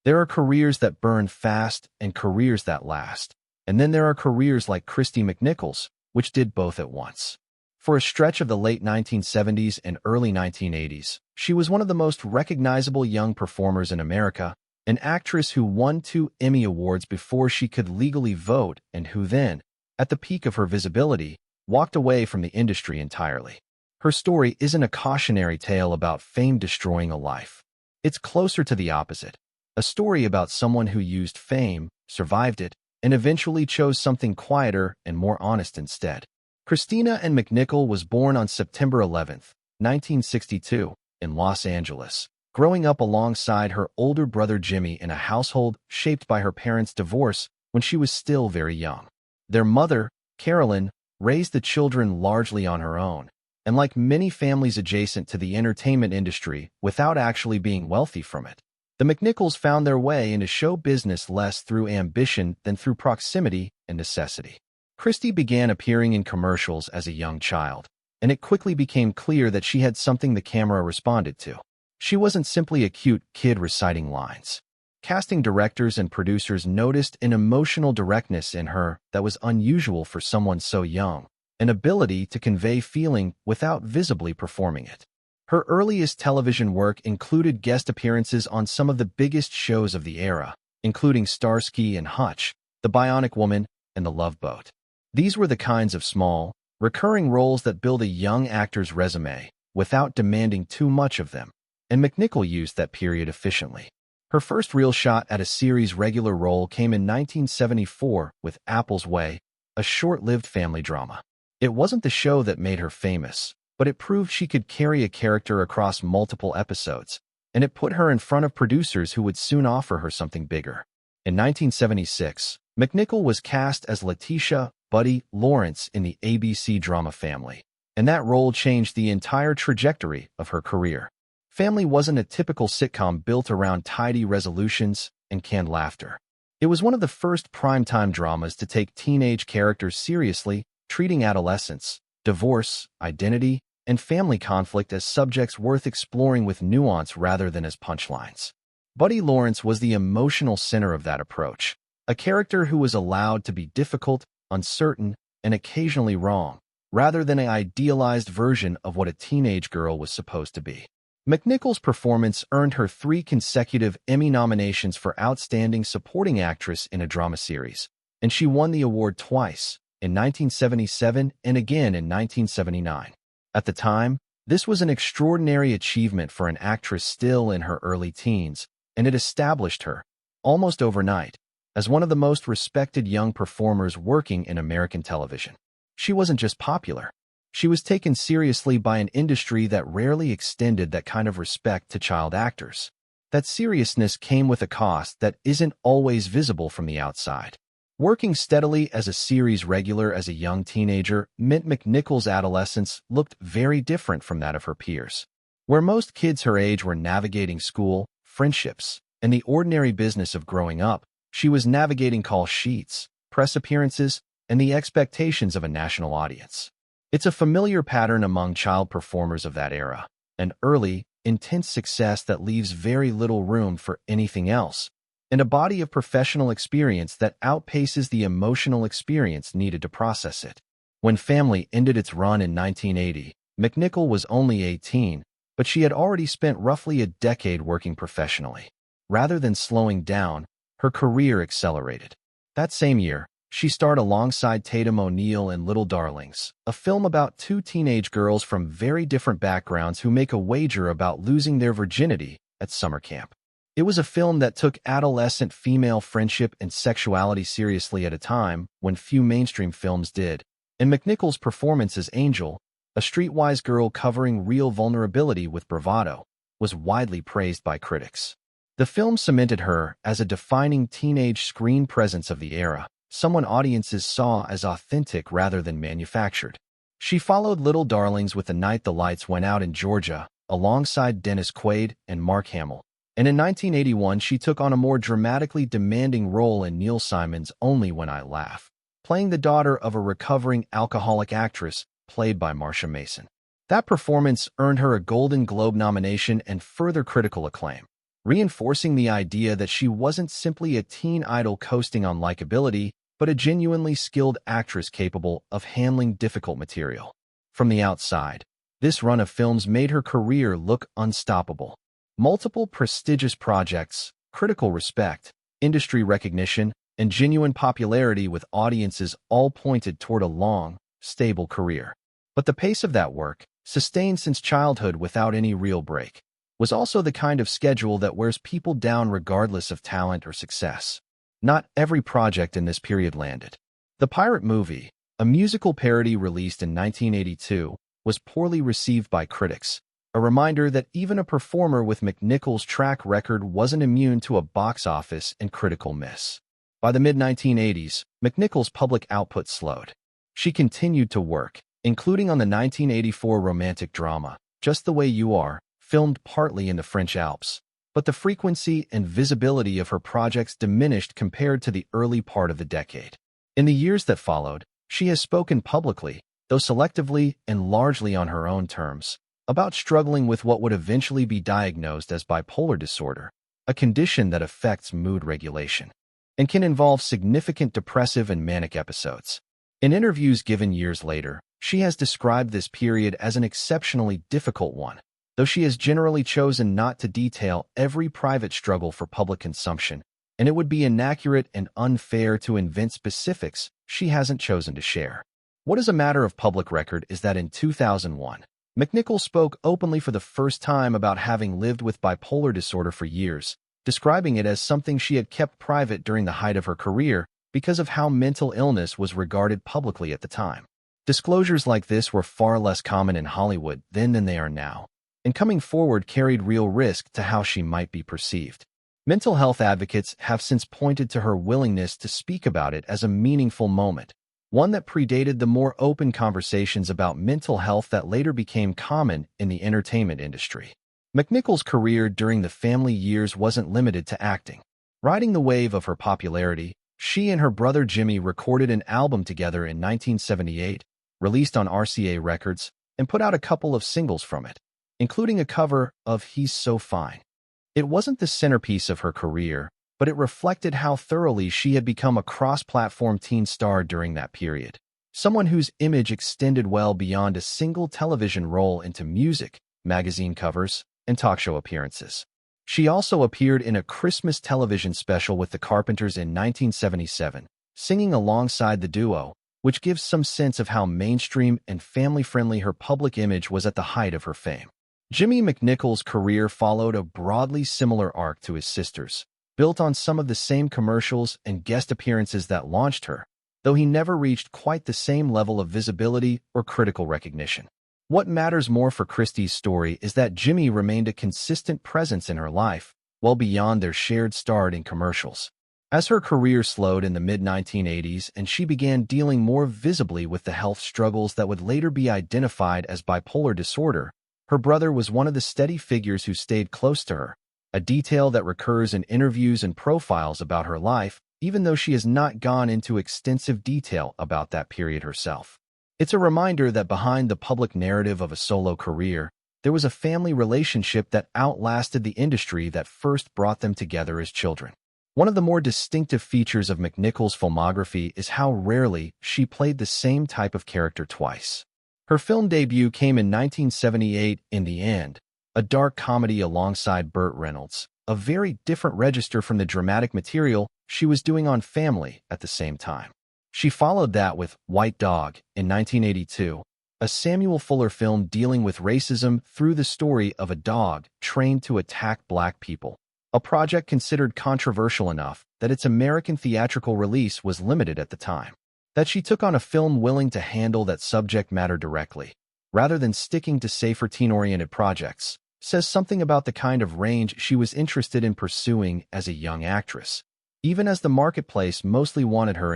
There are careers that burn fast and careers that last. And then there are careers like Christy McNichols, which did both at once. For a stretch of the late 1970s and early 1980s, she was one of the most recognizable young performers in America, an actress who won 2 Emmy Awards before she could legally vote and who then, at the peak of her visibility, walked away from the industry entirely. Her story isn't a cautionary tale about fame destroying a life. It's closer to the opposite, a story about someone who used fame, survived it, and eventually chose something quieter and more honest instead. Christina Ann McNichol was born on September 11, 1962, in Los Angeles, growing up alongside her older brother Jimmy in a household shaped by her parents' divorce when she was still very young. Their mother, Carolyn, raised the children largely on her own, and like many families adjacent to the entertainment industry without actually being wealthy from it. The McNichols found their way into show business less through ambition than through proximity and necessity. Christy began appearing in commercials as a young child, and it quickly became clear that she had something the camera responded to. She wasn't simply a cute kid reciting lines. Casting directors and producers noticed an emotional directness in her that was unusual for someone so young, an ability to convey feeling without visibly performing it. Her earliest television work included guest appearances on some of the biggest shows of the era, including Starsky and Hutch, The Bionic Woman, and The Love Boat. These were the kinds of small, recurring roles that build a young actor's resume without demanding too much of them, and McNichol used that period efficiently. Her first real shot at a series regular role came in 1974 with Apple's Way, a short-lived family drama. It wasn't the show that made her famous, but it proved she could carry a character across multiple episodes, and it put her in front of producers who would soon offer her something bigger. In 1976, McNichol was cast as Letitia Buddy Lawrence in the ABC drama Family, and that role changed the entire trajectory of her career. Family wasn't a typical sitcom built around tidy resolutions and canned laughter. It was one of the first primetime dramas to take teenage characters seriously, treating adolescence, divorce, identity, and family conflict as subjects worth exploring with nuance rather than as punchlines. Buddy Lawrence was the emotional center of that approach, a character who was allowed to be difficult, uncertain, and occasionally wrong, rather than an idealized version of what a teenage girl was supposed to be. McNichol's performance earned her 3 consecutive Emmy nominations for Outstanding Supporting Actress in a Drama Series, and she won the award twice, in 1977 and again in 1979. At the time, this was an extraordinary achievement for an actress still in her early teens, and it established her, almost overnight, as one of the most respected young performers working in American television. She wasn't just popular. She was taken seriously by an industry that rarely extended that kind of respect to child actors. That seriousness came with a cost that isn't always visible from the outside. Working steadily as a series regular as a young teenager meant McNichol's adolescence looked very different from that of her peers. Where most kids her age were navigating school, friendships, and the ordinary business of growing up, she was navigating call sheets, press appearances, and the expectations of a national audience. It's a familiar pattern among child performers of that era, an early, intense success that leaves very little room for anything else, and a body of professional experience that outpaces the emotional experience needed to process it. When Family ended its run in 1980, McNichol was only 18, but she had already spent roughly a decade working professionally. Rather than slowing down, her career accelerated. That same year, she starred alongside Tatum O'Neal in Little Darlings, a film about 2 teenage girls from very different backgrounds who make a wager about losing their virginity at summer camp. It was a film that took adolescent female friendship and sexuality seriously at a time when few mainstream films did, and McNichol's performance as Angel, a streetwise girl covering real vulnerability with bravado, was widely praised by critics. The film cemented her as a defining teenage screen presence of the era, someone audiences saw as authentic rather than manufactured. She followed Little Darlings with The Night the Lights Went Out in Georgia, alongside Dennis Quaid and Mark Hamill. And in 1981, she took on a more dramatically demanding role in Neil Simon's Only When I Laugh, playing the daughter of a recovering alcoholic actress played by Marsha Mason. That performance earned her a Golden Globe nomination and further critical acclaim. reinforcing the idea that she wasn't simply a teen idol coasting on likability, but a genuinely skilled actress capable of handling difficult material. From the outside, this run of films made her career look unstoppable. Multiple prestigious projects, critical respect, industry recognition, and genuine popularity with audiences all pointed toward a long, stable career. But the pace of that work, sustained since childhood without any real break, was also the kind of schedule that wears people down regardless of talent or success. Not every project in this period landed. The Pirate Movie, a musical parody released in 1982, was poorly received by critics, a reminder that even a performer with McNichol's track record wasn't immune to a box office and critical miss. By the mid-1980s, McNichol's public output slowed. She continued to work, including on the 1984 romantic drama, Just the Way You Are, filmed partly in the French Alps. But the frequency and visibility of her projects diminished compared to the early part of the decade. In the years that followed, she has spoken publicly, though selectively and largely on her own terms, about struggling with what would eventually be diagnosed as bipolar disorder, a condition that affects mood regulation and can involve significant depressive and manic episodes. In interviews given years later, she has described this period as an exceptionally difficult one, though she has generally chosen not to detail every private struggle for public consumption, and it would be inaccurate and unfair to invent specifics she hasn't chosen to share. What is a matter of public record is that in 2001, McNichol spoke openly for the first time about having lived with bipolar disorder for years, describing it as something she had kept private during the height of her career because of how mental illness was regarded publicly at the time. Disclosures like this were far less common in Hollywood then than they are now, and coming forward carried real risk to how she might be perceived. Mental health advocates have since pointed to her willingness to speak about it as a meaningful moment, one that predated the more open conversations about mental health that later became common in the entertainment industry. McNichol's career during the family years wasn't limited to acting. Riding the wave of her popularity, she and her brother Jimmy recorded an album together in 1978, released on RCA Records, and put out a couple of singles from it, including a cover of He's So Fine. It wasn't the centerpiece of her career, but it reflected how thoroughly she had become a cross-platform teen star during that period, someone whose image extended well beyond a single television role into music, magazine covers, and talk show appearances. She also appeared in a Christmas television special with the Carpenters in 1977, singing alongside the duo, which gives some sense of how mainstream and family-friendly her public image was at the height of her fame. Jimmy McNichol's career followed a broadly similar arc to his sister's, built on some of the same commercials and guest appearances that launched her, though he never reached quite the same level of visibility or critical recognition. What matters more for Christie's story is that Jimmy remained a consistent presence in her life, well beyond their shared start in commercials. As her career slowed in the mid-1980s and she began dealing more visibly with the health struggles that would later be identified as bipolar disorder, her brother was one of the steady figures who stayed close to her, a detail that recurs in interviews and profiles about her life, even though she has not gone into extensive detail about that period herself. It's a reminder that behind the public narrative of a solo career, there was a family relationship that outlasted the industry that first brought them together as children. One of the more distinctive features of McNichol's filmography is how rarely she played the same type of character twice. Her film debut came in 1978 in The End, a dark comedy alongside Burt Reynolds, a very different register from the dramatic material she was doing on Family at the same time. She followed that with White Dog in 1982, a Samuel Fuller film dealing with racism through the story of a dog trained to attack black people, a project considered controversial enough that its American theatrical release was limited at the time. That she took on a film willing to handle that subject matter directly, rather than sticking to safer teen-oriented projects, says something about the kind of range she was interested in pursuing as a young actress, even as the marketplace mostly wanted her